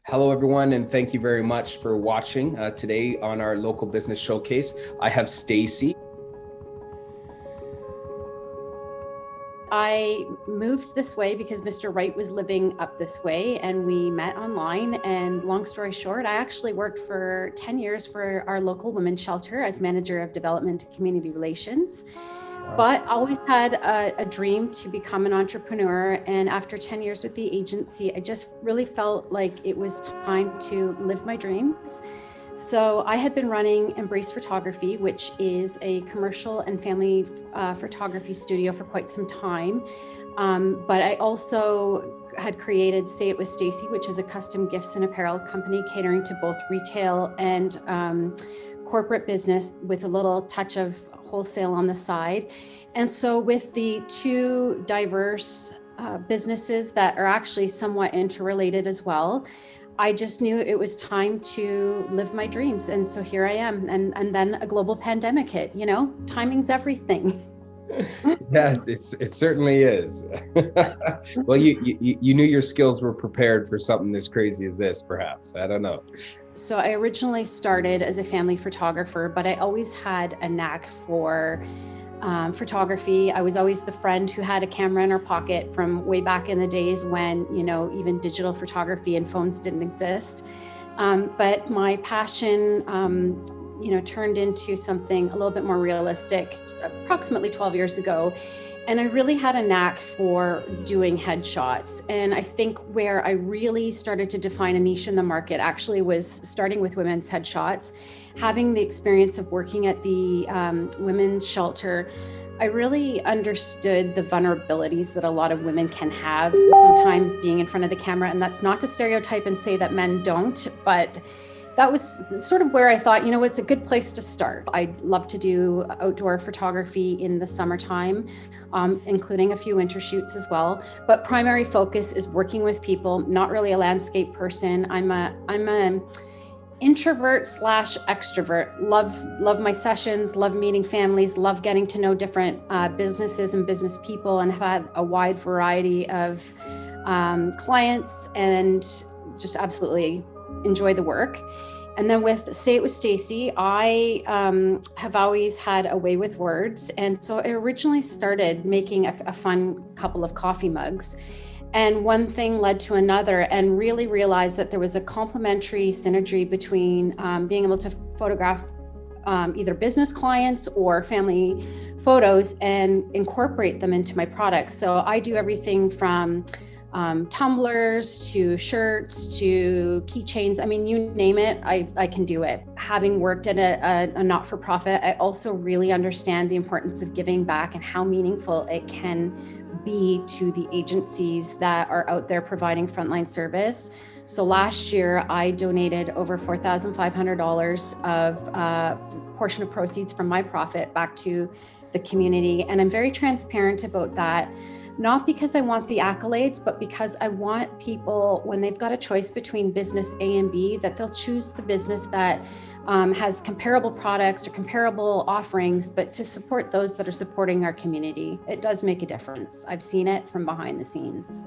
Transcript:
Hello, everyone, and thank you very much for watching today on our local business showcase. I have Stacey. I moved this way because Mr. Wright was living up this way and we met online. And long story short, I actually worked for 10 years for our local women's shelter as manager of development and community relations. But always had a dream to become an entrepreneur. And after 10 years with the agency, I just really felt like it was time to live my dreams. So I had been running Embrace Photography, which is a commercial and family photography studio for quite some time. But I also had created Say It With Stacey, which is a custom gifts and apparel company catering to both retail and corporate business with a little touch of wholesale on the side. And so with the two diverse businesses that are actually somewhat interrelated as well, I just knew it was time to live my dreams. And so here I am. And then a global pandemic hit, timing's everything. Yeah, it certainly is. Well, you knew your skills were prepared for something as crazy as this, perhaps. I don't know. So I originally started as a family photographer, but I always had a knack for photography. I was always the friend who had a camera in her pocket from way back in the days when, even digital photography and phones didn't exist. But my passion, turned into something a little bit more realistic approximately 12 years ago. And I really had a knack for doing headshots. And I think where I really started to define a niche in the market actually was starting with women's headshots. Having the experience of working at the women's shelter, I really understood the vulnerabilities that a lot of women can have sometimes being in front of the camera. And that's not to stereotype and say that men don't, but that was sort of where I thought, it's a good place to start. I love to do outdoor photography in the summertime, including a few winter shoots as well. But primary focus is working with people, not really a landscape person. I'm a introvert / extrovert. Love my sessions, love meeting families, love getting to know different businesses and business people, and have had a wide variety of clients and just absolutely enjoy the work. And then with Say It With Stacey, I have always had a way with words. And so I originally started making a fun couple of coffee mugs. And one thing led to another, and really realized that there was a complementary synergy between being able to photograph either business clients or family photos and incorporate them into my products. So I do everything from tumblers to shirts to keychains. I mean, you name it, I can do it. Having worked at a not-for-profit, I also really understand the importance of giving back and how meaningful it can be to the agencies that are out there providing frontline service. So last year, I donated over $4,500 of portion of proceeds from my profit back to the community. And I'm very transparent about that. Not because I want the accolades, but because I want people, when they've got a choice between business A and B, that they'll choose the business that has comparable products or comparable offerings, but to support those that are supporting our community. It does make a difference. I've seen it from behind the scenes.